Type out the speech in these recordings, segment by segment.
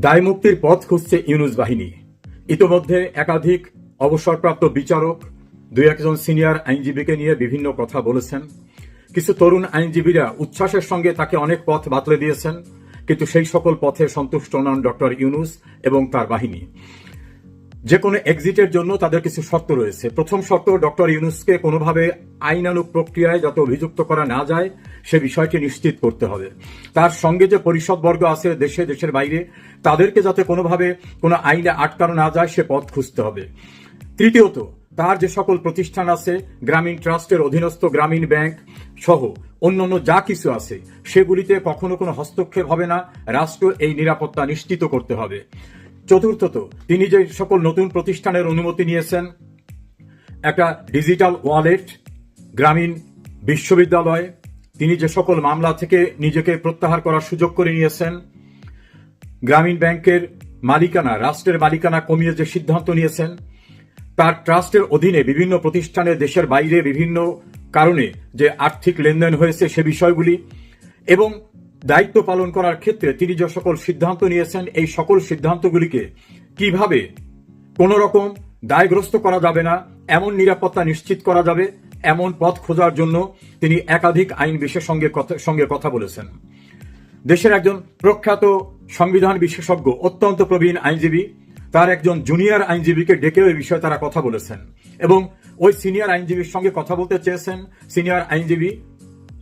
দায়মুক্তির পথ খুঁজছে ইউনূস বাহিনী। ইতোমধ্যে একাধিক অবসরপ্রাপ্ত বিচারক, দুই একজন সিনিয়র আইনজীবীকে নিয়ে বিভিন্ন কথা বলেছেন। কিছু তরুণ আইনজীবীরা উচ্ছ্বাসের সঙ্গে তাকে অনেক পথ বাতলে দিয়েছেন, কিন্তু সেই সকল পথে সন্তুষ্ট নন ডক্টর ইউনূস এবং তার বাহিনী। যে কোনো এক্সিটের জন্য তাদের কিছু শর্ত রয়েছে। প্রথম শর্ত, ডক্টর ইউনূসকে কোনোভাবে আইনানুগ প্রক্রিয়ায় যাতে অভিযুক্ত করা না যায় সে বিষয়টি নিশ্চিত করতে হবে। তার সঙ্গে যে পরিষদবর্গ আছে দেশে, দেশের বাইরে, তাদেরকে যাতে কোনোভাবে কোনো আইনে আটকানো না যায় সে পথ খুঁজতে হবে। তৃতীয়ত, তার যে সকল প্রতিষ্ঠান আছে, গ্রামীণ ট্রাস্টের অধীনস্থ গ্রামীণ ব্যাংক সহ অন্যান্য যা কিছু আছে, সেগুলিতে কখনো কোনো হস্তক্ষেপ হবে না। রাষ্ট্র এই নিরাপত্তা নিশ্চিত করতে হবে। চতুর্থত, তিনি যে সকল নতুন প্রতিষ্ঠানের অনুমতি নিয়েছেন, একটা ডিজিটাল ওয়ালেট, গ্রামীণ বিশ্ববিদ্যালয়, তিনি যে সকল মামলা থেকে নিজেকে প্রত্যাহার করার সুযোগ করে নিয়েছেন, গ্রামীণ ব্যাংকের মালিকানা, রাষ্ট্রের মালিকানা কমিয়ে যে সিদ্ধান্ত নিয়েছেন, তার ট্রাস্টের অধীনে বিভিন্ন প্রতিষ্ঠানে দেশের বাইরে বিভিন্ন কারণে যে আর্থিক লেনদেন হয়েছে সে বিষয়গুলি, এবং দায়িত্ব পালন করার ক্ষেত্রে তিনি যে সকল সিদ্ধান্ত নিয়েছেন, এই সকল সিদ্ধান্তগুলিকে কিভাবে কোন রকম দায়গ্রস্ত করা যাবে না, এমন নিরাপত্তা নিশ্চিত করা যাবে, এমন পথ খোঁজার জন্য তিনি একাধিক আইন বিশেষজ্ঞের সঙ্গে কথা বলেছেন। দেশের একজন প্রখ্যাত সংবিধান বিশেষজ্ঞ, অত্যন্ত প্রবীণ আইনজীবী, তার একজন জুনিয়র আইনজীবীকে ডেকেও এই বিষয়ে তারা কথা বলেছেন এবং ওই সিনিয়র আইনজীবীর সঙ্গে কথা বলতে চেয়েছেন। সিনিয়র আইনজীবী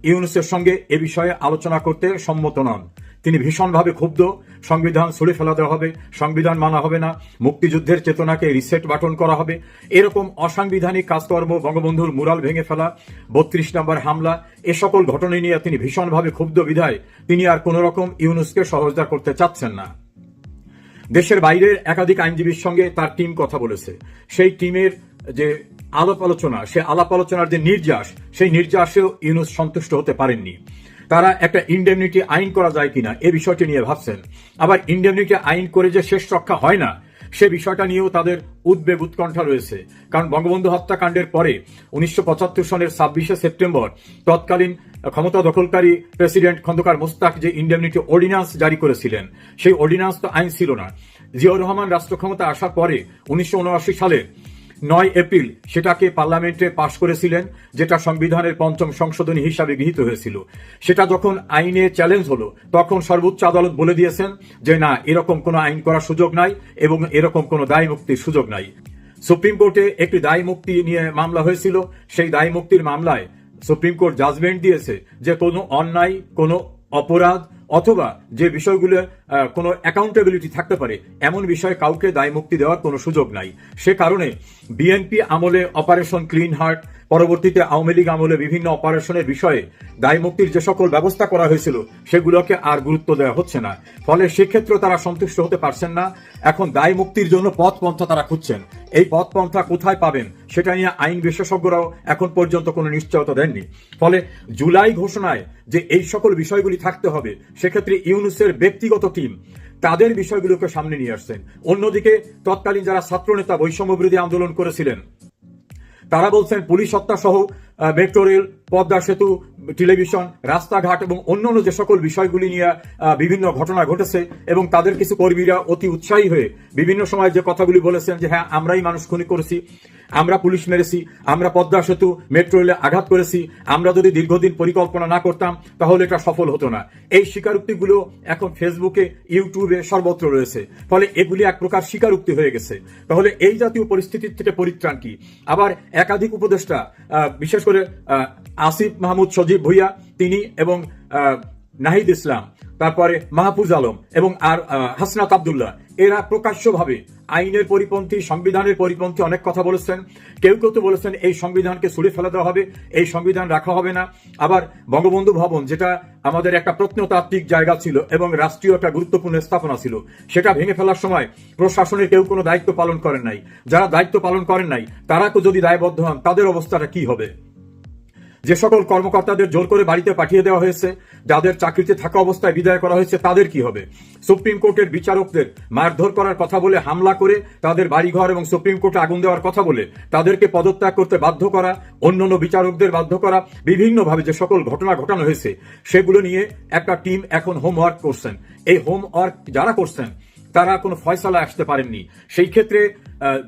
ইউনূসের সঙ্গে এ বিষয়ে আলোচনা করতে সম্মত নন। তিনি ভীষণভাবে ক্ষুব্ধ। সংবিধান ছুড়ে ফেলা দেওয়া হবে, সংবিধান মানা হবে না, মুক্তিযুদ্ধের চেতনাকে রিসেট বাটন করা হবে, এরকম অসাংবিধানিক কাজকর্ম, বঙ্গবন্ধুর মুরাল ভেঙে ফেলা, ৩২ নম্বর হামলা, এ সকল ঘটনা নিয়ে তিনি ভীষণভাবে ক্ষুব্ধ বিধায় তিনি আর কোন রকম ইউনূসকে সহযোগিতা করতে চাচ্ছেন না। দেশের বাইরের একাধিক আইনজীবীর সঙ্গে তার টিম কথা বলেছে। সেই টিমের যে আলাপ আলোচনা, সে আলাপ আলোচনার যে নির্যাস, সেই নির্যাসেও ইউনূস সন্তুষ্ট হতে পারেননি। তারা একটা ইন্ডেমনিটি আইন করা যায় কিনা এ বিষয়টি নিয়ে ভাবছেন। আবার ইন্ডেমনিটি আইন করে যে শেষ রক্ষা হয় না, সে বিষয়টা নিয়েও তাদের উদ্বেগ উৎকণ্ঠা রয়েছে। কারণ বঙ্গবন্ধু হত্যাকাণ্ডের পরে 1975 সনের 26শে সেপ্টেম্বর তৎকালীন ক্ষমতা দখলকারী প্রেসিডেন্ট খন্দকার মোস্তাক যে ইন্ডেমনিটি অর্ডিন্যান্স জারি করেছিলেন, সেই অর্ডিন্যান্স তো আইন ছিল না। জিয়াউর রহমান রাষ্ট্র ক্ষমতা আসার পরে 1979 সালের 9 এপ্রিল সেটাকে পার্লামেন্টে পাশ করেছিলেন, যেটা সংবিধানের ৫ম সংশোধনী হিসাবে গৃহীত হয়েছিল। সেটা যখন আইনে চ্যালেঞ্জ হলো, তখন সর্বোচ্চ আদালত বলে দিয়েছেন যে না, এরকম কোনো আইন করার সুযোগ নাই এবং এরকম কোনো দায় মুক্তির সুযোগ নাই। সুপ্রিম কোর্টে একটি দায় মুক্তি নিয়ে মামলা হয়েছিল। সেই দায় মুক্তির মামলায় সুপ্রিম কোর্ট জাজমেন্ট দিয়েছে যে কোনো অন্যায়, কোনো অপরাধ অথবা যে বিষয়গুলো কোনো অ্যাকাউন্টেবিলিটি থাকতে পারে, এমন বিষয়ে কাউকে দায় মুক্তি দেওয়ার কোনো সুযোগ নাই। সে কারণে বিএনপি আমলে অপারেশন ক্লিন হার্ট, পরবর্তীতে আওয়ামী লীগ আমলে বিভিন্ন অপারেশনের বিষয়ে দায় মুক্তির যে সকল ব্যবস্থা করা হয়েছিল সেগুলোকে আর গুরুত্ব দেওয়া হচ্ছে না। ফলে সেক্ষেত্রে তারা সন্তুষ্ট হতে পারছেন না। এখন দায় মুক্তির জন্য পথ পন্থা তারা খুঁজছেন। এই পথ পন্থা কোথায় পাবেন সেটা নিয়ে আইন বিশেষজ্ঞরাও এখন পর্যন্ত কোনো নিশ্চয়তা দেননি। ফলে জুলাই ঘোষণায় যে এই সকল বিষয়গুলি থাকতে হবে, সেক্ষেত্রে ইউনূসের ব্যক্তিগত টিম তাদের বিষয়গুলোকে সামনে নিয়ে আসছেন। অন্যদিকে তৎকালীন যারা ছাত্রনেতা বৈষম্য বিরোধী আন্দোলন করেছিলেন, তারা বলছেন পুলিশ হত্যা সহ মেট্রো রেল, পদ্মা সেতু, টেলিভিশন, রাস্তাঘাট এবং অন্যান্য যে সকল বিষয়গুলি নিয়ে বিভিন্ন ঘটনা ঘটেছে এবং তাদের কিছু কর্মীরা অতি উৎসাহী হয়ে বিভিন্ন সময় যে কথাগুলি বলেছেন যে হ্যাঁ, আমরাই মানুষ খুনি করেছি, আমরা পুলিশ মেরেছি, আমরা পদ্মা সেতু, মেট্রো রেলে আঘাত করেছি, আমরা যদি দীর্ঘদিন পরিকল্পনা না করতাম তাহলে এটা সফল হতো না। এই স্বীকারোক্তিগুলো এখন ফেসবুকে, ইউটিউবে সর্বত্র রয়েছে। ফলে এগুলি এক প্রকার স্বীকারোক্তি হয়ে গেছে। তাহলে এই জাতীয় পরিস্থিতির থেকে পরিত্রাণ কি? আবার একাধিক উপদেষ্টা, বিশেষ করে আসিফ মাহমুদ সজীব ভুইয়া, তিনি এবং নাহিদ ইসলাম, তারপরে মাহফুজ আলম এবং আর হাসনাত আব্দুল্লাহ, এরা প্রকাশ্যভাবে আইনের পরিপন্থী, সংবিধানের পরিপন্থী অনেক কথা বলেছেন। কেউ কেউ তো বলেছেন এই সংবিধানকে ছুড়ে ফেলে দেওয়া হবে, এই সংবিধান রাখা হবে না। আবার বঙ্গবন্ধু ভবন, যেটা আমাদের একটা প্রত্নতাত্ত্বিক জায়গা ছিল এবং রাষ্ট্রীয় একটা গুরুত্বপূর্ণ স্থাপনা ছিল, সেটা ভেঙে ফেলার সময় প্রশাসনের কেউ কোনো দায়িত্ব পালন করেন নাই। যারা দায়িত্ব পালন করেন নাই তারা তো যদি দায়বদ্ধ হন, তাদের অবস্থাটা কি হবে? যে সকল কর্মকর্তাদের জোর করে বাড়িতে পাঠিয়ে দেওয়া হয়েছে, যাদের চাকরিতে থাকা অবস্থায় বিদায় করা হয়েছে, তাদের কি হবে? সুপ্রিম কোর্টের বিচারকদের মারধর করার কথা বলে হামলা করে তাদের বাড়িঘর এবং সুপ্রিম কোর্টে আগুন দেওয়ার কথা বলে তাদেরকে পদত্যাগ করতে বাধ্য করা, অন্যান্য বিচারকদের বাধ্য করা, বিভিন্নভাবে যে সকল ঘটনা ঘটানো হয়েছে সেগুলো নিয়ে একটা টিম এখন হোমওয়ার্ক করছেন। এই হোমওয়ার্ক যারা করছেন তারা কোনো ফয়সালা আসতে পারেননি। সেই ক্ষেত্রে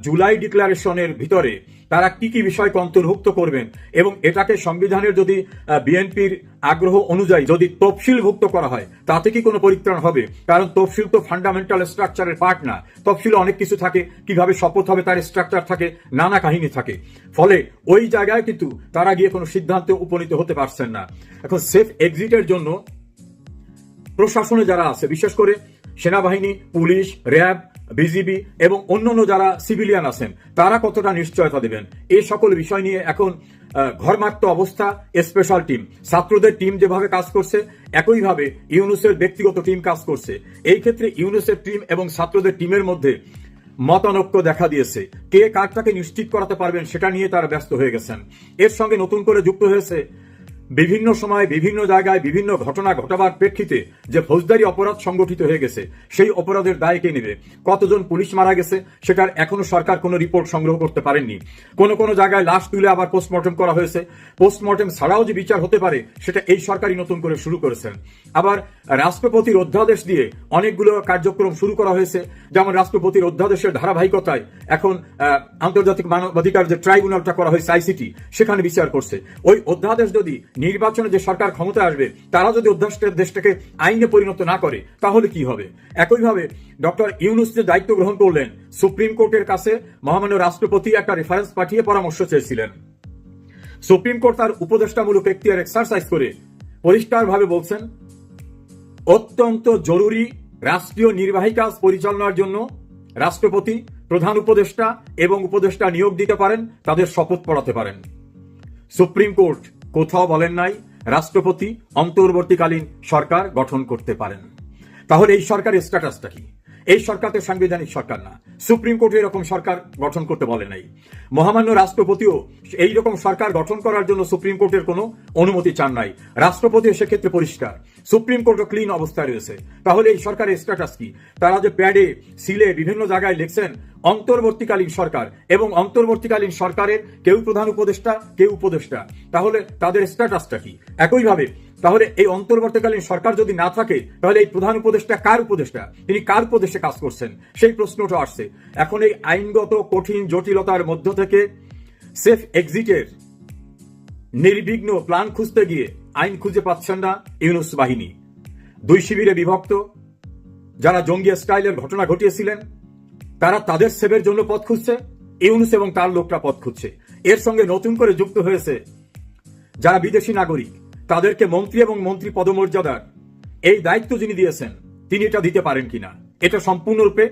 জুলাই ডিক্লারেশনের ভিতরে তারা কি কি বিষয়কে অন্তর্ভুক্ত করবেন এবং এটাকে সংবিধানের যদি বিএনপির আগ্রহ অনুযায়ী যদি তফসিলভুক্ত করা হয় তাতে কি কোনো পরিত্রাণ হবে? কারণ তফসিল তো ফান্ডামেন্টাল স্ট্রাকচারের পার্ট না। তফসিলে অনেক কিছু থাকে, কিভাবে শপথ হবে তার স্ট্রাকচার থাকে, নানা কাহিনী থাকে। ফলে ওই জায়গায় কিন্তু তারা গিয়ে কোনো সিদ্ধান্তে উপনীত হতে পারছেন না। এখন সেফ এক্সিটের জন্য প্রশাসনে যারা আছে, বিশেষ করে সেনাবাহিনী, পুলিশ, র্যাব, বিজিবি এবং অন্যান্য যারা সিভিলিয়ান আছেন, তারা কতটা নিশ্চয়তা দেবেন এই সকল বিষয় নিয়ে এখন ঘরমাক্ত অবস্থা। স্পেশাল টিম, ছাত্রদের টিম যেভাবে কাজ করছে একইভাবে ইউনুসের ব্যক্তিগত টিম কাজ করছে। এই ক্ষেত্রে ইউনুসের টিম এবং ছাত্রদের টিমের মধ্যে মতানৈক্য দেখা দিয়েছে। কে কারটাকে নিশ্চিত করাতে পারবেন সেটা নিয়ে তারা ব্যস্ত হয়ে গেছেন। এর সঙ্গে নতুন করে যুক্ত হয়েছে বিভিন্ন সময় বিভিন্ন জায়গায় বিভিন্ন ঘটনা ঘটাবার প্রেক্ষিতে যে ফৌজদারি অপরাধ সংগঠিত হয়ে গেছে, সেই অপরাধের দায় কে নেবে? কতজন পুলিশ মারা গেছে সেটার এখনো সরকার কোনো রিপোর্ট সংগ্রহ করতে পারেননি। কোন কোন জায়গায় লাশ তুলে আবার পোস্টমর্টম করা হয়েছে। পোস্টমর্টম ছাড়াও যে বিচার হতে পারে সেটা এই সরকারই নতুন করে শুরু করেছেন। আবার রাষ্ট্রপতির অধ্যাদেশ দিয়ে অনেকগুলো কার্যক্রম শুরু করা হয়েছে। যেমন রাষ্ট্রপতির অধ্যাদেশের ধারাবাহিকতায় এখন আন্তর্জাতিক মানবাধিকার যে ট্রাইব্যুনালটা করা হয়েছে আইসিটি, সেখানে বিচার করছে। ওই অধ্যাদেশ যদি নির্বাচনে যে সরকার ক্ষমতায় আসবে তারা যদি দেশটাকে আইনে পরিণত না করে তাহলে কি হবে? একইভাবে ডক্টর ইউনুস যে দায়িত্ব গ্রহণ করলেন, সুপ্রিম কোর্টের কাছে মহামান্য রাষ্ট্রপতি একটা রেফারেন্স পাঠিয়ে পরামর্শ চেয়েছিলেন। সুপ্রিম কোর্ট তার উপদেষ্টামূলক এখতিয়ার এক্সারসাইজ করে পরিষ্কারভাবে বলছেন অত্যন্ত জরুরি রাষ্ট্রীয় নির্বাহী কাজ পরিচালনার জন্য রাষ্ট্রপতি, প্রধান উপদেষ্টা এবং উপদেষ্টা নিয়োগ দিতে পারেন, তাদের শপথ পড়াতে পারেন। সুপ্রিম কোর্ট কোথাও বলেন নাই রাষ্ট্রপতি অন্তর্বর্তীকালীন সরকার গঠন করতে পারেন। তাহলে এই সরকারের স্ট্যাটাসটা কি? এই সরকার তো সাংবিধানিক সরকার না। সুপ্রিম কোর্ট এরকম সরকার গঠন করতে বলে নাই। মহামান্য রাষ্ট্রপতিও এইরকম সরকার গঠন করার জন্য সুপ্রিম কোর্টের কোনো অনুমতি চান নাই। রাষ্ট্রপতি সেক্ষেত্রে পরিষ্কার, সুপ্রিম কোর্টও ক্লিন অবস্থায় রয়েছে। তাহলে এই সরকারের স্ট্যাটাস কি? তারা যে প্যাডে সিলে বিভিন্ন জায়গায় লিখছেন অন্তর্বর্তীকালীন সরকার, এবং অন্তর্বর্তীকালীন সরকারের কেউ প্রধান উপদেষ্টা, কেউ উপদেষ্টা, তাহলে তাদের স্ট্যাটাসটা কি? একইভাবে তাহলে এই অন্তর্বর্তীকালীন সরকার যদি না থাকে তাহলে এই প্রধান উপদেষ্টা কার উপদেষ্টা? তিনি কার উপদেশে কাজ করছেন? সেই প্রশ্নটা আসছে। এখন এই আইনগত কঠিন জটিলতার মধ্য থেকে সেফ এক্সিটের নির্বিঘ্ন প্ল্যান খুঁজতে গিয়ে আইন খুঁজে পাচ্ছেন না ইউনুস বাহিনী। দুই শিবিরে বিভক্ত যারা জঙ্গি স্টাইলের ঘটনা ঘটিয়েছিলেন তারা তাদের সেভের জন্য পথ খুঁজছে, ইউনুস এবং তার লোকরা পথ খুঁজছে। এর সঙ্গে নতুন করে যুক্ত হয়েছে যারা বিদেশি নাগরিক, তাদেরকে মন্ত্রী এবং মন্ত্রী পদমর্যাদার এই দায়িত্ব যিনি দিয়েছেন তিনি এটা দিতে পারেন কিনা, এটা সম্পূর্ণরূপে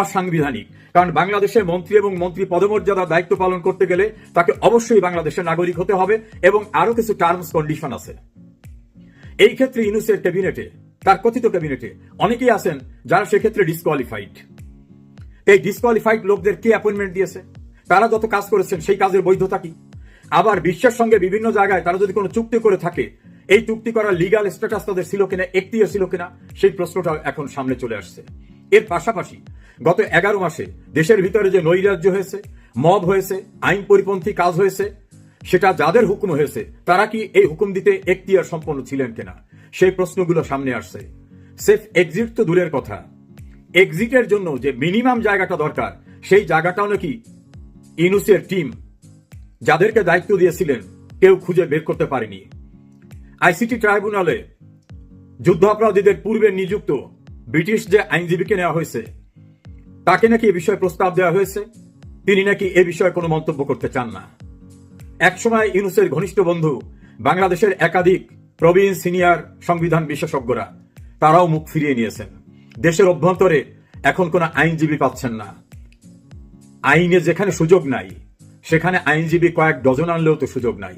অসাংবিধানিক। কারণ বাংলাদেশে মন্ত্রী এবং মন্ত্রী পদমর্যাদার দায়িত্ব পালন করতে গেলে তাকে অবশ্যই বাংলাদেশের নাগরিক হতে হবে এবং আরো কিছু টার্মস কন্ডিশন আছে। এই ক্ষেত্রে ইউনুসের ক্যাবিনেটে, তার কথিত ক্যাবিনেটে অনেকেই আছেন যারা সেক্ষেত্রে ডিসকোয়ালিফাইড। এই ডিসকোয়ালিফাইড লোকদের কে অ্যাপয়েন্টমেন্ট দিয়েছে? তারা যত কাজ করেছেন সেই কাজের বৈধতা কি? আবার বিশ্বের সঙ্গে বিভিন্ন জায়গায় তারা যদি কোনো চুক্তি করে থাকে, এই চুক্তি করার লিগাল স্ট্যাটাস তাদের ছিল কিনা, এখতিয়ার ছিল কিনা, সেই প্রশ্নটা এখন সামনে চলে আসছে। এর পাশাপাশি গত 11 মাসে দেশের ভিতরে যে নৈরাজ্য হয়েছে, মব হয়েছে, আইন পরিপন্থী কাজ হয়েছে, সেটা যাদের হুকুম হয়েছে তারা কি এই হুকুম দিতে এখতিয়ার সম্পন্ন ছিলেন কিনা, সেই প্রশ্নগুলো সামনে আসছে। সেফ এক্সিট তো দূরের কথা, এক্সিটের জন্য যে মিনিমাম জায়গাটা দরকার সেই জায়গাটাও নাকি ইউনুসের টিম যাদেরকে দায়িত্ব দিয়েছিলেন কেউ খুঁজে বের করতে পারেনি। আইসিটি ট্রাইব্যুনালে যুদ্ধাপরাধীদের পূর্বে নিযুক্ত ব্রিটিশ যে আইনজীবীকে নেওয়া হয়েছে তাকে নাকি এ বিষয়ে প্রস্তাব দেওয়া হয়েছে, তিনি নাকি এ বিষয়ে কোনো মন্তব্য করতে চান না। একসময় ইউনুসের ঘনিষ্ঠ বন্ধু বাংলাদেশের একাধিক প্রবীণ সিনিয়র সংবিধান বিশেষজ্ঞরা তারাও মুখ ফিরিয়ে নিয়েছেন। দেশের অভ্যন্তরে এখন কোনো আইনজীবী পাচ্ছেন না। আইনে যেখানে সুযোগ নাই সেখানে আইনজীবী কয়েক ডজন আনলেও তো সুযোগ নাই।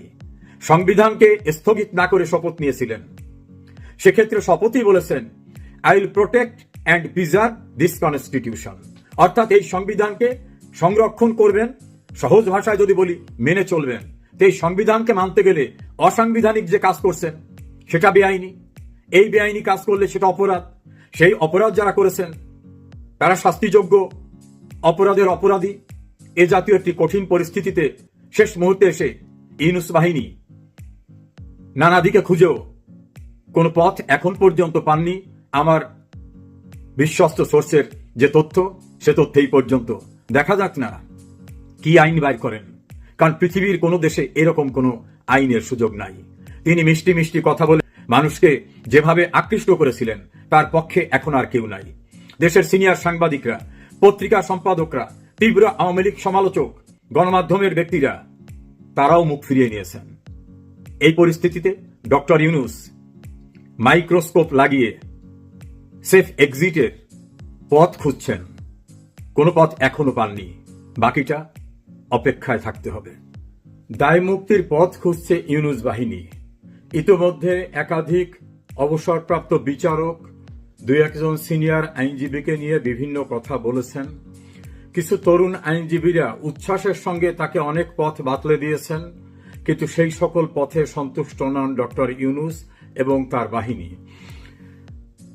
সংবিধানকে স্থগিত না করে শপথ নিয়েছিলেন, সেক্ষেত্রে শপথই বলেছেন I will protect and preserve this constitution, অর্থাৎ এই সংবিধানকে সংরক্ষণ করবেন, সহজ ভাষায় যদি বলি মেনে চলবেন। তো এই সংবিধানকে মানতে গেলে অসাংবিধানিক যে কাজ করছেন সেটা বেআইনি, এই বেআইনি কাজ করলে সেটা অপরাধ। সেই অপরাধ যারা করেছেন তারা শাস্তিযোগ্য অপরাধের অপরাধী। এ জাতীয় একটি কঠিন পরিস্থিতিতে শেষ মুহূর্তে এসে ইউনুস বাহিনী নানা দিকে খুঁজেও কোনো পথ এখন পর্যন্ত পাননি। আমার বিশ্বস্ত সোর্সের যে তথ্য সে তথ্যেই পর্যন্ত। দেখা যাক না কি আইন বাইর করেন, কারণ পৃথিবীর কোনো দেশে এরকম কোনো আইনের সুযোগ নাই। তিনি মিষ্টি মিষ্টি কথা বলে মানুষকে যেভাবে আকৃষ্ট করেছিলেন তার পক্ষে এখন আর কেউ নাই। দেশের সিনিয়র সাংবাদিকরা, পত্রিকা সম্পাদকরা, তীব্র আওয়ামী লীগ সমালোচক, গণমাধ্যমের ব্যক্তিরা তারাও মুখ ফিরিয়ে নিয়েছেন। এই পরিস্থিতিতে ডক্টর ইউনূস মাইক্রোস্কোপ লাগিয়ে সেফ এক্সিটের পথ খুঁজছেন। কোনো পথ এখনো পাননি, বাকিটা অপেক্ষায় থাকতে হবে। দায় মুক্তির পথ খুঁজছে ইউনূস বাহিনী। ইতোমধ্যে একাধিক অবসরপ্রাপ্ত বিচারক, দুই একজন সিনিয়র আইনজীবীকে নিয়ে বিভিন্ন কথা বলেছেন। কিছু তরুণ আইনজীবীরা উচ্ছ্বাসের সঙ্গে তাকে অনেক পথ বাতলে দিয়েছেন, কিন্তু সেই সকল পথে সন্তুষ্ট নন ডক্টর ইউনূস এবং তার বাহিনী।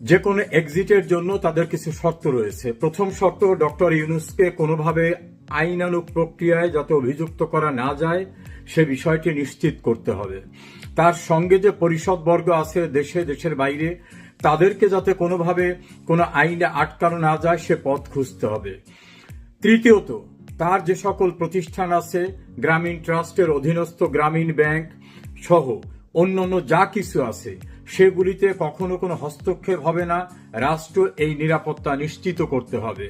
যে কোনো এক্সিটের জন্য তাদের কিছু শর্ত রয়েছে। প্রথম শর্ত, ডক্টর ইউনূসকে কোনোভাবে আইনানুগ প্রক্রিয়ায় যাতে অভিযুক্ত করা না যায় সে বিষয়টি নিশ্চিত করতে হবে। তার সঙ্গে যে পরিষদবর্গ আছে দেশে, দেশের বাইরে, তাদেরকে যাতে কোনোভাবে কোনো আইনে আটকানো না যায় সে পথ খুঁজতে হবে। তৃতীয়ত, তার যে সকল প্রতিষ্ঠান আছে, গ্রামীণ ট্রাস্টের অধীনস্থ গ্রামীণ ব্যাংক সহ অন্যান্য যা কিছু আছে, সেগুলিতে কখনো কোনো হস্তক্ষেপ হবে না। রাষ্ট্র এই নিরাপত্তা নিশ্চিত করতে হবে।